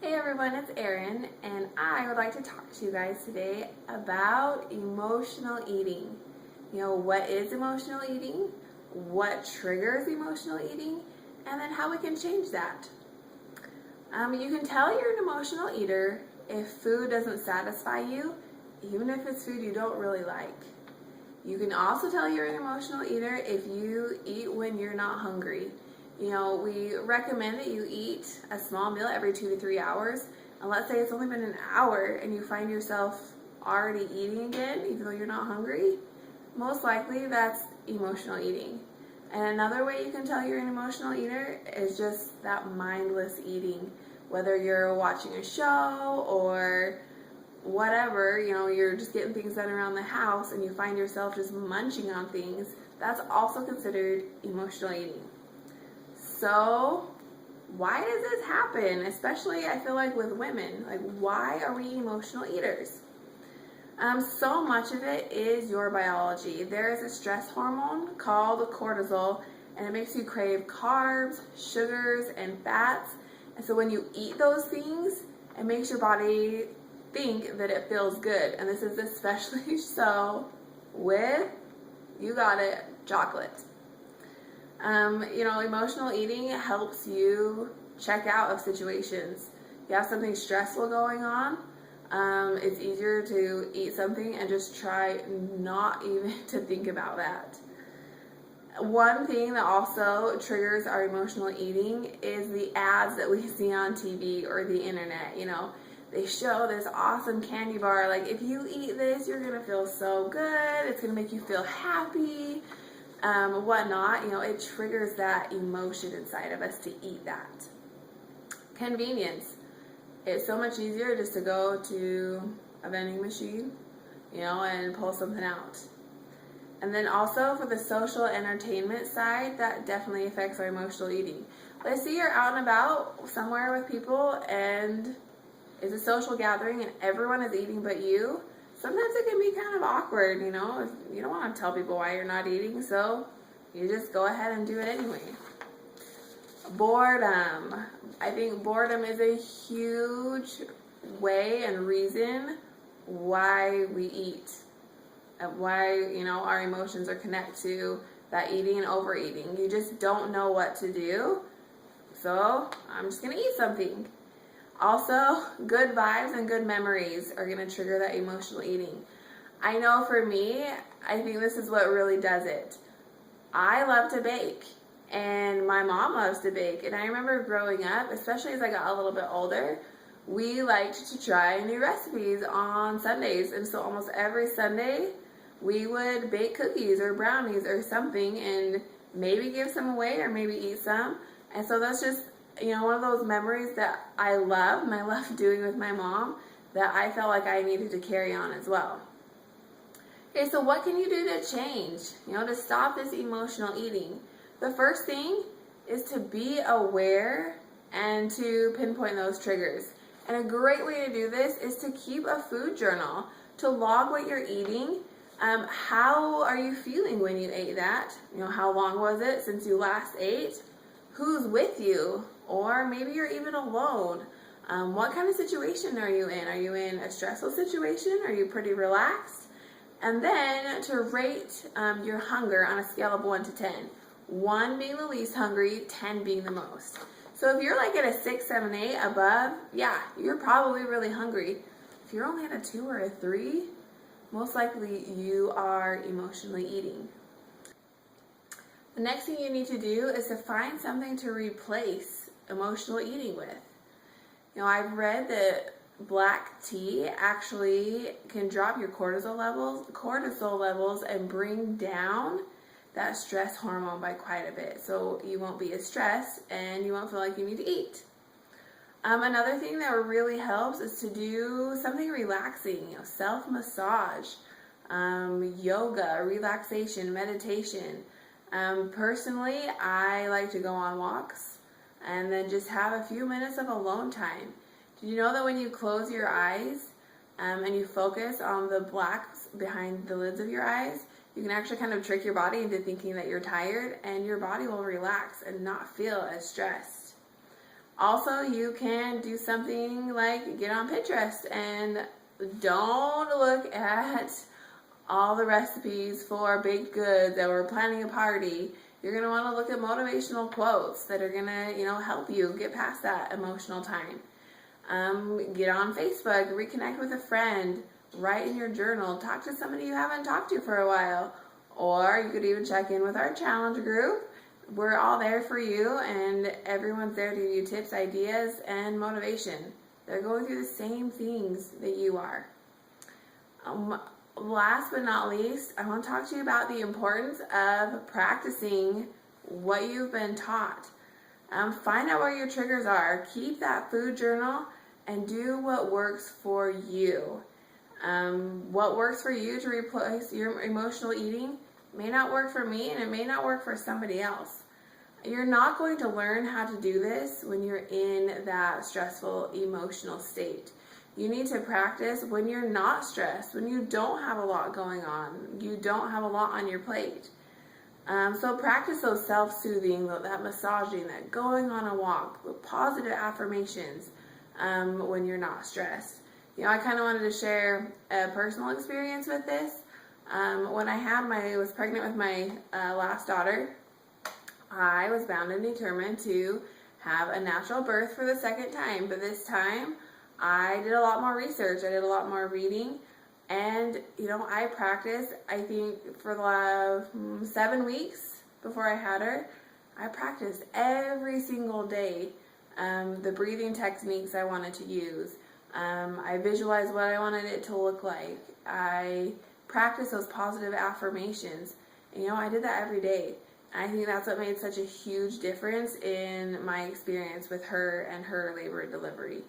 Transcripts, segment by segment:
Hey everyone, it's Erin, and I would like to talk to you guys today about emotional eating. What is emotional eating, what triggers emotional eating, and then how we can change that. You can tell you're an emotional eater if food doesn't satisfy you, even if it's food you don't really like. You can also tell you're an emotional eater if you eat when you're not hungry. We recommend that you eat a small meal every 2 to 3 hours. And let's say it's only been an hour and you find yourself already eating again, even though you're not hungry. Most likely that's emotional eating. And another way you can tell you're an emotional eater is just that mindless eating. Whether you're watching a show or whatever, you're just getting things done around the house and you find yourself just munching on things, that's also considered emotional eating. So, why does this happen? Especially, I feel like with women. Like, why are we emotional eaters? So much of it is your biology. There is a stress hormone called cortisol, and it makes you crave carbs, sugars, and fats. And so when you eat those things, it makes your body think that it feels good. And this is especially so with, you got it, chocolate. Emotional eating helps you check out of situations. You have something stressful going on, it's easier to eat something and just try not even to think about that. One thing that also triggers our emotional eating is the ads that we see on TV or the internet. They show this awesome candy bar, like if you eat this, you're gonna feel so good, it's gonna make you feel happy. Whatnot, it triggers that emotion inside of us to eat that. Convenience. It's so much easier just to go to a vending machine, and pull something out. And then also for the social entertainment side, that definitely affects our emotional eating. Let's say you're out and about somewhere with people and it's a social gathering and everyone is eating but you. Sometimes it can be kind of awkward, if you don't want to tell people why you're not eating, so you just go ahead and do it anyway. Boredom. I think boredom is a huge way and reason why we eat. Why, our emotions are connected to that eating and overeating. You just don't know what to do, so I'm just going to eat something. Also, good vibes and good memories are going to trigger that emotional eating. I know for me, I think this is what really does it. I love to bake, and my mom loves to bake. And I remember growing up, especially as I got a little bit older, we liked to try new recipes on Sundays. And so almost every Sunday, we would bake cookies or brownies or something and maybe give some away or maybe eat some. And so that's just one of those memories that I love, and I love doing with my mom, that I felt like I needed to carry on as well. Okay, so what can you do to change, to stop this emotional eating? The first thing is to be aware and to pinpoint those triggers. And a great way to do this is to keep a food journal, to log what you're eating. How are you feeling when you ate that? How long was it since you last ate? Who's with you? Or maybe you're even alone. What kind of situation are you in? Are you in a stressful situation? Are you pretty relaxed? And then to rate your hunger on a scale of 1 to 10. 1 being the least hungry, 10 being the most. So if you're like at a 6, 7, 8 above, yeah, you're probably really hungry. If you're only at a 2 or a 3, most likely you are emotionally eating. The next thing you need to do is to find something to replace emotional eating with. I've read that black tea actually can drop your cortisol levels and bring down that stress hormone by quite a bit. So you won't be as stressed and you won't feel like you need to eat. Another thing that really helps is to do something relaxing, self-massage, yoga, relaxation, meditation. Personally, I like to go on walks and then just have a few minutes of alone time. Did you know that when you close your eyes and you focus on the blacks behind the lids of your eyes, you can actually kind of trick your body into thinking that you're tired, and your body will relax and not feel as stressed. Also, you can do something like get on Pinterest and don't look at all the recipes for baked goods that we're planning a party. You're going to want to look at motivational quotes that are going to, help you get past that emotional time. Get on Facebook, reconnect with a friend, write in your journal, talk to somebody you haven't talked to for a while. Or you could even check in with our challenge group. We're all there for you, and everyone's there to give you tips, ideas, and motivation. They're going through the same things that you are. Last but not least, I want to talk to you about the importance of practicing what you've been taught. Find out where your triggers are. Keep that food journal and do what works for you. What works for you to replace your emotional eating may not work for me, and it may not work for somebody else. You're not going to learn how to do this when you're in that stressful emotional state. You need to practice when you're not stressed, when you don't have a lot going on, you don't have a lot on your plate. So practice those self-soothing, that massaging, that going on a walk, the positive affirmations when you're not stressed. I kind of wanted to share a personal experience with this. When I was pregnant with my last daughter, I was bound and determined to have a natural birth for the second time, but this time I did a lot more research, I did a lot more reading, and I practiced, I think for the 7 weeks before I had her, I practiced every single day the breathing techniques I wanted to use. I visualized what I wanted it to look like. I practiced those positive affirmations. I did that every day. I think that's what made such a huge difference in my experience with her and her labor and delivery.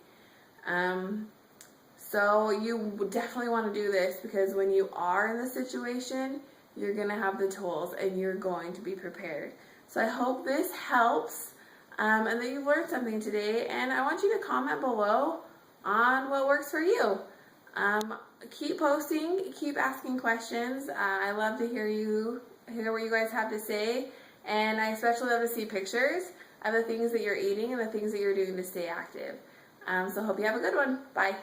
So you definitely want to do this, because when you are in the situation, you're going to have the tools and you're going to be prepared. So I hope this helps and that you learned something today. And I want you to comment below on what works for you. Keep posting, keep asking questions. I love to hear what you guys have to say, and I especially love to see pictures of the things that you're eating and the things that you're doing to stay active. So hope you have a good one. Bye.